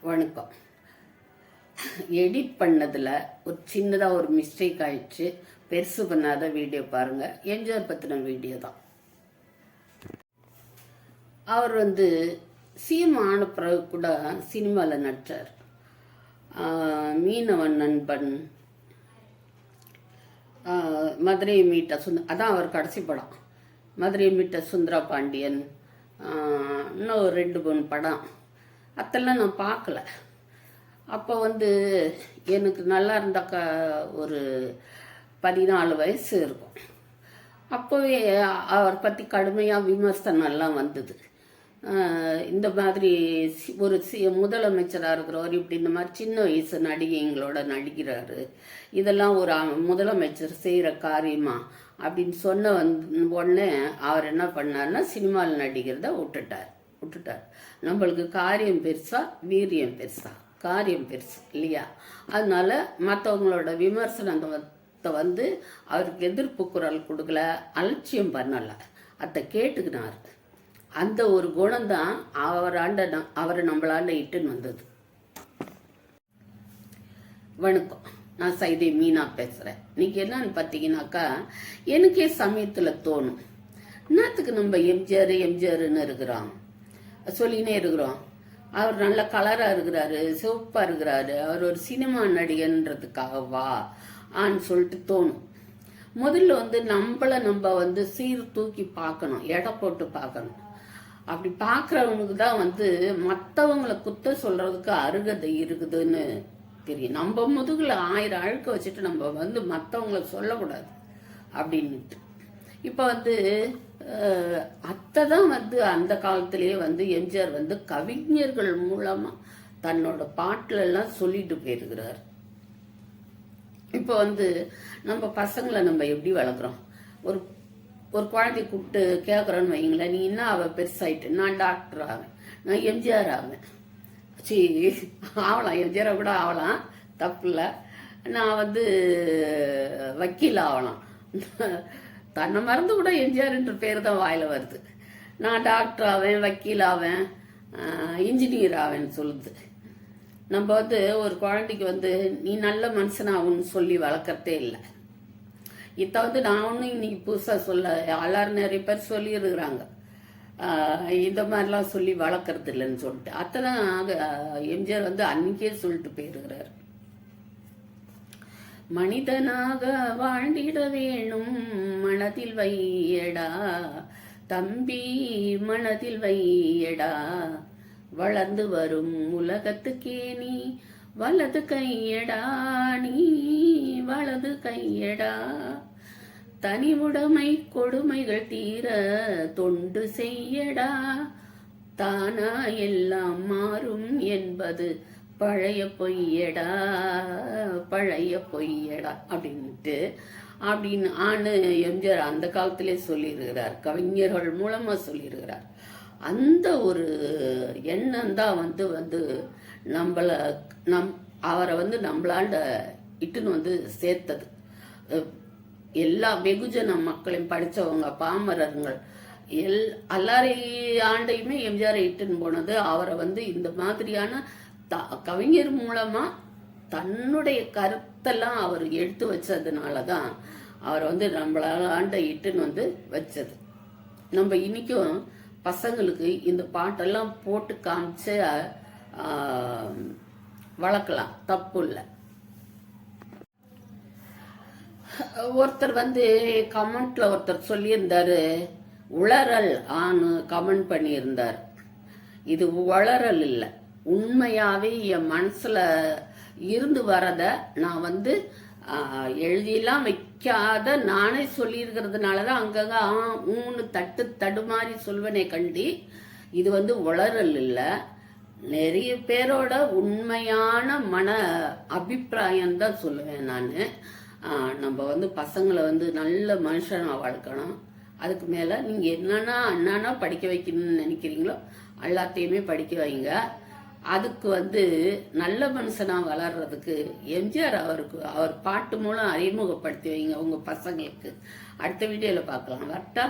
வணக்கம். எடிட் பண்ணதில் ஒரு சின்னதாக ஒரு மிஸ்டேக் ஆயிடுச்சு. பெருசு பண்ணாத வீடியோ பாருங்கள். எம்ஜிஆர் பற்றின வீடியோ தான். அவர் சிஎம் ஆன பிறகு கூட சினிமாவில் நடித்தார். மீனவன் நண்பன், மதுரையை மீட்ட அதான் அவர் கடைசி படம். மதுரையை மீட்ட சுந்தரா பாண்டியன், இன்னும் 2-3 படம். அதெல்லாம் நான் பார்க்கல. அப்போ எனக்கு நல்லா இருந்தாக்கா ஒரு 14 வயசு இருக்கும். அப்போவே அவரை பற்றி கடுமையாக விமர்சனம்லாம் வந்தது. இந்த மாதிரி ஒரு முதலமைச்சராக இருக்கிறவர் இப்படி இந்த மாதிரி சின்ன வயசு நடிகைங்களோட நடிக்கிறாரு, இதெல்லாம் ஒரு முதலமைச்சர் செய்கிற காரியமா அப்படின்னு சொன்ன உடனே அவர் என்ன பண்ணார்னா சினிமாவில் நடிக்கிறத விட்டுட்டார். நம்மளுக்கு காரியம் பெருசா வீரியம் பெருசா? காரியம் பெருசு இல்லையா? அதனால மற்றவங்களோட விமர்சனத்தை அவருக்கு எதிர்ப்பு குரல் கொடுக்கல, அலட்சியம் பண்ணல, அதை கேட்டுக்கினார். அந்த ஒரு குணம்தான் அவரை நம்மளாண்ட இட்டுன்னு வந்தது. வணக்கம், நான் சைதை மீனா பேசுகிறேன். இன்னைக்கு என்னன்னு பார்த்தீங்கன்னாக்கா, எனக்கே சமயத்தில் தோணும், என்னத்துக்கு நம்ம எம்ஜிஆர்னு இருக்கிறோம், சொல்லினே இருக்கிறோம். அவர் நல்ல கலராக இருக்கிறாரு, சிவப்பாக இருக்கிறாரு, அவர் ஒரு சினிமா நடிகன்றதுக்காகவா ஆன்னு சொல்லிட்டு தோணும். முதல்ல நம்மளை நம்ம சீர் தூக்கி பார்க்கணும், எடை போட்டு பார்க்கணும். அப்படி பார்க்குறவனுக்கு தான் மற்றவங்களை குத்த சொல்றதுக்கு அருகதை இருக்குதுன்னு தெரியும். நம்ம முதுகுல 1000 அழுக்க வச்சுட்டு நம்ம மற்றவங்களை சொல்லக்கூடாது அப்படின்னுட்டு. இப்போ அத்தை தான் அந்த காலத்திலேயே எம்ஜிஆர் கவிஞர்கள் மூலமா தன்னோட பாட்டுல எல்லாம் சொல்லிட்டு போயிருக்கிறார். இப்போ நம்ம பசங்களை நம்ம எப்படி வளர்க்குறோம்? ஒரு ஒரு குழந்தை கூப்பிட்டு கேட்குறோன்னு வைங்களேன், நீ என்ன அவ பெருசாயிட்டு? நான் டாக்டர் ஆவேன், நான் எம்ஜிஆர் ஆவேன். ஆகலாம், எம்ஜிஆரை கூட ஆகலாம், தப்பு இல்லை. நான் வக்கீல் ஆகலாம், தன்னை மறந்து கூட எம்ஜிஆர்ன்ற பேர் தான் வாயில வருது. நான் டாக்டர் ஆவேன், வக்கீல் ஆவேன், இன்ஜினியர் ஆவேன்னு சொல்லுது. நம்ம ஒரு குழந்தைக்கு நீ நல்ல மனுஷனாகுன்னு சொல்லி வளர்க்கறதே இல்லை. இதை நான் ஒன்றும் இன்னைக்கு புதுசாக சொல்ல, எல்லாரும் நிறைய பேர் சொல்லியிருக்கிறாங்க, இந்த மாதிரிலாம் சொல்லி வளர்க்கறது இல்லைன்னு சொல்லிட்டு. அத்தைதான் எம்ஜிஆர் அன்னைக்கே சொல்லிட்டு போயிருக்கிறார். மனிதனாக வாழ்ந்திட வேணும், மனதில் வையடா தம்பி, மனதில் வையடா, வளர்ந்து வரும் உலகத்துக்கே நீ வலது கையடா, நீ வலது கையடா, தனிவுடைமை கொடுமைகள் தீர தொண்டு செய்யடா, தானா எல்லாம் மாறும் என்பது பழைய பொய்யடா, பழைய பொய்யடா அப்படின்னு எம்ஜிஆர் அந்த காலத்திலே சொல்லியிருக்கிறார், கவிஞர்கள் மூலமா சொல்லியிருக்கிறார். அந்த ஒரு எண்ணம் தான் அவரை நம்மளாண்ட இட்டுன்னு சேர்த்தது. எல்லா வெகுஜன மக்களையும், படித்தவங்க, பாமரர்கள், எல்லாரையும் ஆண்டையுமே எம்ஜிஆரை இட்டுன்னு போனது. அவரை இந்த மாதிரியான கவிஞர் மூலமா தன்னுடைய கருத்தெல்லாம் அவர் எடுத்து வச்சதுனாலதான் அவர் நம்மளாண்ட இட்டுன்னு வச்சது. நம்ம இன்னைக்கும் பசங்களுக்கு இந்த பாட்டெல்லாம் போட்டு காமிச்சு வளர்க்கலாம், தப்பு இல்லை. ஒருத்தர் கமெண்ட்ல ஒருத்தர் சொல்லியிருந்தாரு, உளறல் ஆன்னு கமெண்ட் பண்ணியிருந்தார். இது உளறல் இல்லை, உண்மையாவே என் மனசுல இருந்து வரத நான் எழுதியெல்லாம் வைக்காத நானே சொல்லியிருக்கிறதுனாலதான் அங்கங்க ஊன்னு தடுமாறி சொல்வனே கண்டி. இது உளறல் இல்லை, நிறைய பேரோட உண்மையான மன அபிப்பிராயம் தான் சொல்லுவேன் நான். நம்ம பசங்களை நல்ல மனுஷனா வளர்க்கணும். அதுக்கு மேல நீங்க என்னன்னா படிக்க வைக்கணும்னு நினைக்கிறீங்களோ எல்லாத்தையுமே படிக்க வைங்க. அதுக்கு நல்ல மனுஷனா வளர்றதுக்கு எம்ஜிஆர் அவர் பாட்டு மூலம் அறிமுகப்படுத்தி வைங்க உங்க பசங்களுக்கு. அடுத்த வீடியோல பார்க்கலாம். வரட்டா?